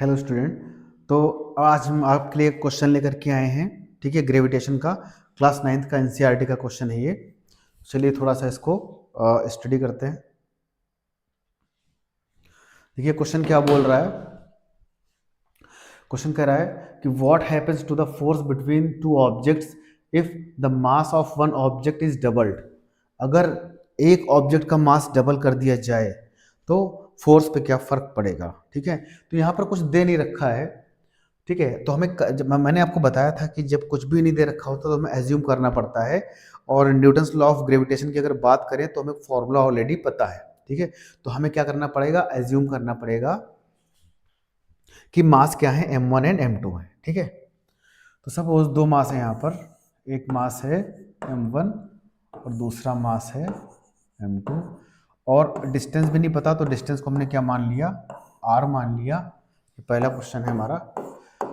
Hello student. तो आज हम आपके लिए एक क्वेश्चन लेकर के आए हैं। ठीक है, ग्रेविटेशन का क्लास 9th का एनसीईआरटी का क्वेश्चन है ये। चलिए थोड़ा सा इसको स्टडी करते हैं। देखिए क्वेश्चन क्या बोल रहा है। क्वेश्चन कह रहा है कि what happens to the force between two objects if the mass of one object is doubled. अगर एक ऑब्जेक्ट का मास डबल कर दिया जाए तो फोर्स पे क्या फर्क पड़ेगा। ठीक है, तो यहाँ पर कुछ दे नहीं रखा है। ठीक है, तो हमें जब मैंने आपको बताया था कि जब कुछ भी नहीं दे रखा होता तो हमें एज्यूम करना पड़ता है। और न्यूटन्स लॉ ऑफ ग्रेविटेशन की अगर बात करें तो हमें फॉर्मूला ऑलरेडी पता है। ठीक है, तो हमें क्या करना पड़ेगा, एज्यूम करना पड़ेगा कि मास क्या है, m1 एंड m2 है। ठीक है, तो सपोज दो मास है यहाँ पर, एक मास है m1 और दूसरा मास है m2, और डिस्टेंस भी नहीं पता तो डिस्टेंस को हमने क्या मान लिया, r मान लिया। ये पहला क्वेश्चन है हमारा।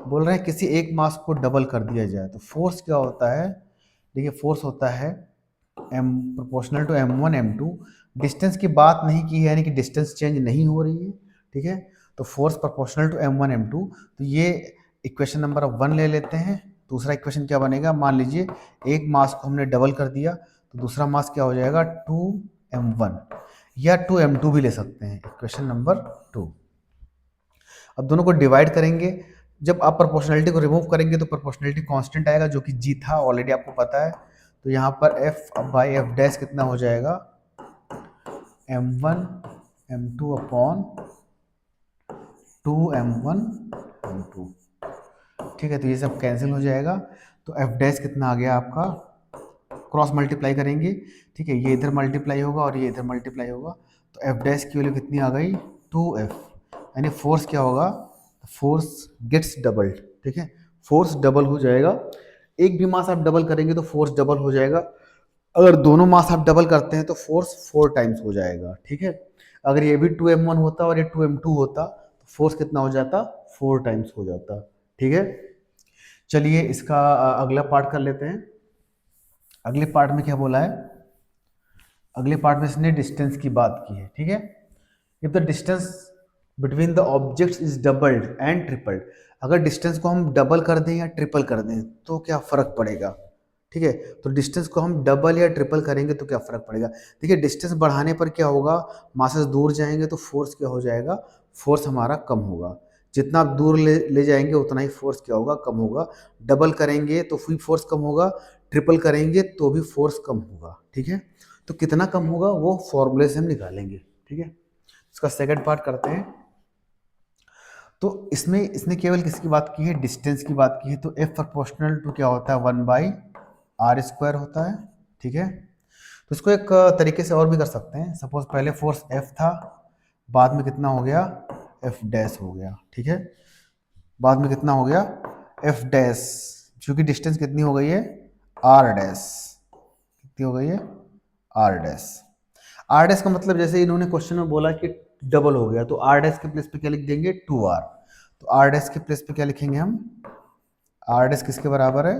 बोल रहे हैं किसी एक मास को डबल कर दिया जाए तो फोर्स क्या होता है। देखिए फोर्स होता है m proportional to m1 m2। Distance की बात नहीं की है, यानी कि डिस्टेंस चेंज नहीं हो रही है। ठीक है, तो force proportional to m1 m2। तो ये इक्वेशन नंबर 1 ले लेते हैं। दूसरा इक्वेशन क्या बनेगा, मान लीजिए एक मास को हमने डबल कर दिया तो दूसरा मास क्या हो जाएगा 2m1, या 2m2 भी ले सकते हैं, इक्वेशन नंबर 2। अब दोनों को डिवाइड करेंगे। जब आप प्रोपोर्शनलिटी को रिमूव करेंगे तो प्रोपोर्शनलिटी कांस्टेंट आएगा जो कि जी था, ऑलरेडी आपको पता है। तो यहाँ पर f बाई एफ डैश कितना हो जाएगा, m1 m2 upon 2m1 m2। ठीक है, तो ये सब कैंसिल हो जाएगा। तो एफ डैश कितना आ गया आपका, क्रॉस मल्टीप्लाई करेंगे। ठीक है, ये इधर मल्टीप्लाई होगा और ये इधर मल्टीप्लाई होगा। तो एफ डैश की वैल्यू कितनी आ गई, 2f। यानी फोर्स क्या होगा, फोर्स गेट्स डबल्ड। ठीक है, फोर्स डबल हो जाएगा। एक भी मास आप डबल करेंगे तो फोर्स डबल हो जाएगा। अगर दोनों मास आप डबल करते हैं तो फोर्स 4 टाइम्स हो जाएगा। ठीक है, अगर ये भी 2m1 होता और ये 2m2 होता तो फोर्स कितना हो जाता, 4 टाइम्स हो जाता। ठीक है, चलिए इसका अगला पार्ट कर लेते हैं। अगले पार्ट में क्या बोला है, अगले पार्ट में इसने डिस्टेंस की बात की है। ठीक है, if the distance between the objects is doubled and tripled. अगर डिस्टेंस को हम डबल कर दें या ट्रिपल कर दें तो क्या फर्क पड़ेगा। ठीक है, तो डिस्टेंस को हम डबल या ट्रिपल करेंगे तो क्या फर्क पड़ेगा। देखिए डिस्टेंस बढ़ाने पर क्या होगा, मासेस दूर जाएंगे तो फोर्स क्या हो जाएगा, फोर्स हमारा कम होगा। जितना आप दूर ले जाएंगे उतना ही फोर्स क्या होगा, कम होगा। डबल करेंगे तो भी फोर्स कम होगा, ट्रिपल करेंगे तो भी फोर्स कम होगा। ठीक है, तो कितना कम होगा वो फॉर्मूले से हम निकालेंगे। ठीक है, इसका सेकंड पार्ट करते हैं। तो इसमें इसने केवल किसकी बात की है, डिस्टेंस की बात की है। तो एफ प्रोपोर्शनल टू क्या होता है, 1/r² होता है। ठीक है, तो इसको एक तरीके से और भी कर सकते हैं। सपोज पहले फोर्स एफ था, बाद में कितना हो गया, एफ डैश हो गया। ठीक है, बाद में कितना हो गया, एफ डैश, क्योंकि डिस्टेंस कितनी हो गई है, आर डैश। कितनी हो गई है, आर डैश। आर डैश का मतलब जैसे इन्होंने क्वेश्चन में बोला कि डबल हो गया, तो आर डैश के प्लेस पे क्या लिख देंगे, 2r। तो आर डैश के प्लेस पे क्या लिखेंगे हम, आर डैश किसके बराबर है,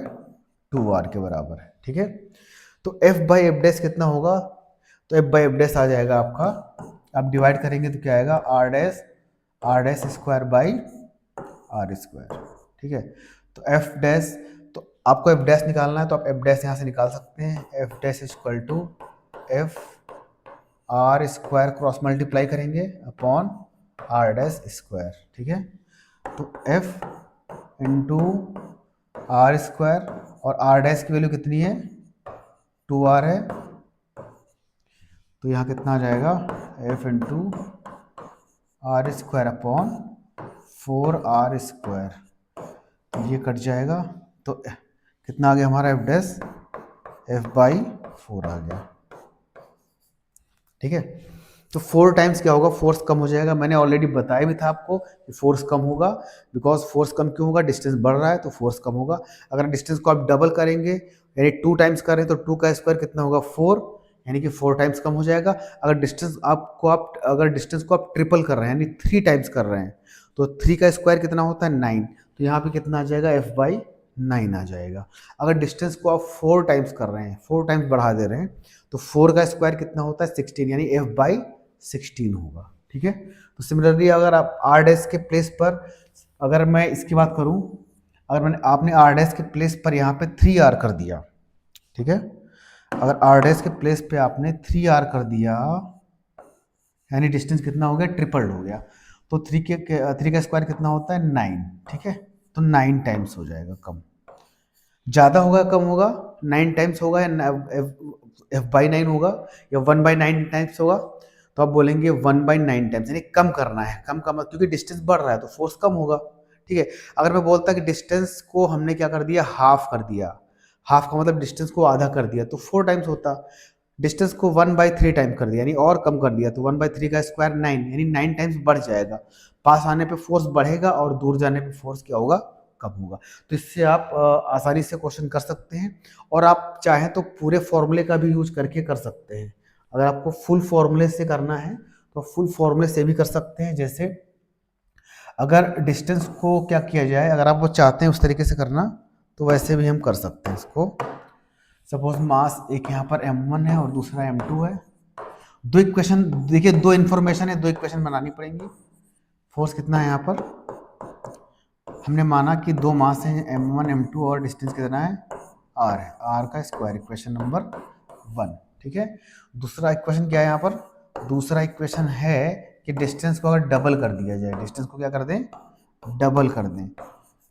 2r के बराबर है। ठीक है, तो f बाई एफ डैश कितना होगा, तो f बाई एफ डैश आ जाएगा आपका, आप डिवाइड करेंगे तो क्या आएगा, R dash square by R square. ठीक है, तो एफ डैश, तो आपको एफ डैश निकालना है तो आप एफ डैश यहाँ से निकाल सकते हैं। F dash equal to F R square cross multiply करेंगे अपॉन आर डैश स्क्वायर। ठीक है, तो एफ इंटू आर स्क्वायर, और आर डैश की वैल्यू कितनी है, 2r है, तो यहाँ कितना आ जाएगा, F into R square upon 4r square. तो ये कट जाएगा, तो कितना आ गया हमारा एफ डैश, एफ बाई 4 आ गया। ठीक है, तो 4 टाइम्स क्या होगा, फोर्स कम हो जाएगा। मैंने ऑलरेडी बताया भी था आपको कि फोर्स कम होगा, बिकॉज फोर्स कम क्यों होगा, डिस्टेंस बढ़ रहा है तो फोर्स कम होगा। अगर डिस्टेंस को आप डबल करेंगे यानी 2 टाइम्स करें तो 2 का स्क्वायर कितना होगा, 4, यानी कि 4 टाइम्स कम हो जाएगा। अगर डिस्टेंस को आप ट्रिपल कर रहे हैं यानी 3 टाइम्स कर रहे हैं तो 3 का स्क्वायर कितना होता है, 9। तो यहाँ पे कितना आ जाएगा, एफ बाई 9 आ जाएगा। अगर डिस्टेंस को आप 4 टाइम्स कर रहे हैं, 4 टाइम्स बढ़ा दे रहे हैं तो 4 का स्क्वायर कितना होता है, 16, यानी f बाई 16 होगा। ठीक है, तो सिमिलरली अगर आप आर डैश के प्लेस पर अगर मैं इसकी बात करूं, अगर मैंने आपने आर डैश के प्लेस पर यहाँ पे 3r कर दिया, ठीक है, अगर आर डैश के प्लेस पे आपने 3r कर दिया, यानी डिस्टेंस कितना हो गया, ट्रिपल हो गया। तो 3 का स्क्वायर कितना होता है, 9, ठीक है। तो 9 टाइम्स हो जाएगा, कम ज़्यादा होगा कम होगा, 9 टाइम्स होगा या f/9 होगा या 1/9 टाइम्स होगा। तो आप बोलेंगे 1/9 टाइम्स, यानी कम करना है, कम कम, क्योंकि डिस्टेंस बढ़ रहा है तो फोर्स कम होगा, ठीक है। अगर मैं बोलता कि डिस्टेंस को हमने क्या कर दिया, हाफ कर दिया, हाफ का मतलब डिस्टेंस को आधा कर दिया, तो 4 टाइम्स होता। डिस्टेंस को 1/3 टाइम कर दिया, यानी और कम कर दिया, तो 1/3 का स्क्वायर 9, यानी 9 टाइम्स बढ़ जाएगा। पास आने पे फोर्स बढ़ेगा और दूर जाने पे फोर्स क्या होगा, कम होगा। तो इससे आप आसानी से क्वेश्चन कर सकते हैं, और आप चाहें तो पूरे फॉर्मूले का भी यूज करके कर सकते हैं। अगर आपको फुल फॉर्मूले से करना है तो फुल फॉर्मूले से भी कर सकते हैं। जैसे अगर डिस्टेंस को क्या किया जाए, अगर आप वो चाहते हैं उस तरीके से करना, तो वैसे भी हम कर सकते हैं इसको। सपोज मास एक यहाँ पर m1 है और दूसरा m2 है। दो इक्वेशन देखिए, दो इन्फॉर्मेशन है, दो इक्वेशन बनानी पड़ेंगी। फोर्स कितना है यहाँ पर, हमने माना कि दो मास हैं m1 m2 और डिस्टेंस कितना है, r है, r का स्क्वायर, इक्वेशन नंबर 1, ठीक है। दूसरा इक्वेशन क्या है यहाँ पर, दूसरा इक्वेशन है कि डिस्टेंस को अगर डबल कर दिया जाए, डिस्टेंस को क्या कर दें, डबल कर दें,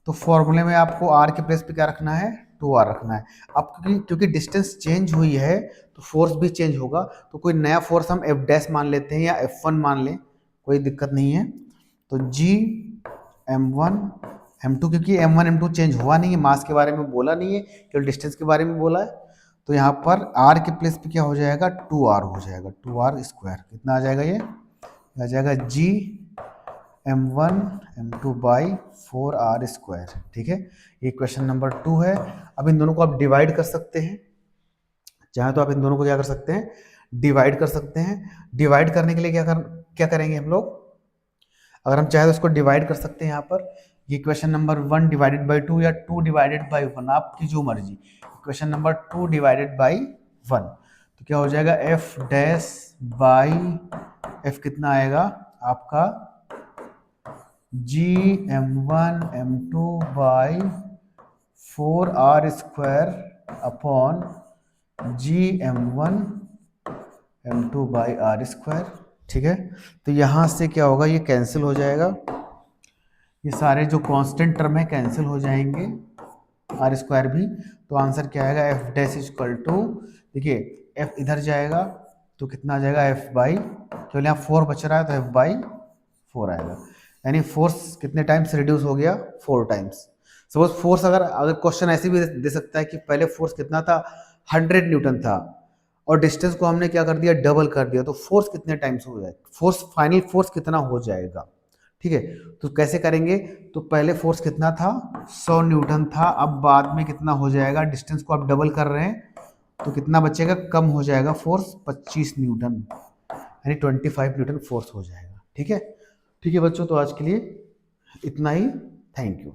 तो फॉर्मूले में आपको r के प्लेस पे क्या रखना है, 2r रखना है। अब क्योंकि डिस्टेंस चेंज हुई है तो फोर्स भी चेंज होगा, तो कोई नया फोर्स हम f डैश मान लेते हैं या f1 मान लें, कोई दिक्कत नहीं है। तो g m1 m2, क्योंकि m1 m2 चेंज हुआ नहीं है, मास के बारे में बोला नहीं है, केवल डिस्टेंस के बारे में बोला है, तो यहाँ पर r के प्लेस पे क्या हो जाएगा, 2r हो जाएगा, 2r स्क्वायर, कितना आ जाएगा, ये आ जाएगा g m1 m2 by 4r square, ठीक है। ये क्वेश्चन नंबर 2 है। अब इन दोनों को आप डिवाइड कर सकते हैं, चाहे तो आप इन दोनों को क्या कर सकते हैं, डिवाइड कर सकते हैं। डिवाइड करने के लिए क्या करेंगे हम लोग, अगर हम चाहे तो इसको डिवाइड कर सकते हैं यहाँ पर, ये क्वेश्चन नंबर 1 डिवाइडेड बाई 2 या 2 डिवाइडेड बाई 1, आपकी जो मर्जी। क्वेश्चन नंबर 2 डिवाइडेड बाई 1, तो क्या हो जाएगा, f डैश बाई f कितना आएगा आपका, g m1 m2 by 4r square upon g m1 m2 by r square, ठीक है। तो यहाँ से क्या होगा, ये कैंसिल हो जाएगा, ये सारे जो कांस्टेंट टर्म है कैंसिल हो जाएंगे, आर स्क्वायर भी। तो आंसर क्या आएगा, एफ डैश इक्वल टू, देखिए एफ इधर जाएगा तो कितना आ जाएगा, एफ बाई, केवल यहाँ 4 बच रहा है तो एफ बाई 4 आएगा, यानी फोर्स कितने टाइम्स रिड्यूस हो गया, 4 टाइम्स। सपोज फोर्स अगर क्वेश्चन ऐसे भी दे सकता है कि पहले फोर्स कितना था, 100 न्यूटन था, और डिस्टेंस को हमने क्या कर दिया, डबल कर दिया, तो फोर्स कितने टाइम्स हो जाएगा, फोर्स फाइनल फोर्स कितना हो जाएगा, ठीक है। तो कैसे करेंगे, तो पहले फोर्स कितना था, 100 न्यूटन था, अब बाद में कितना हो जाएगा, डिस्टेंस को आप डबल कर रहे हैं तो कितना बचेगा, कम हो जाएगा फोर्स, 25 न्यूटन, यानी 25 न्यूटन फोर्स हो जाएगा, ठीक है। ठीक है बच्चों, तो आज के लिए इतना ही, थैंक यू।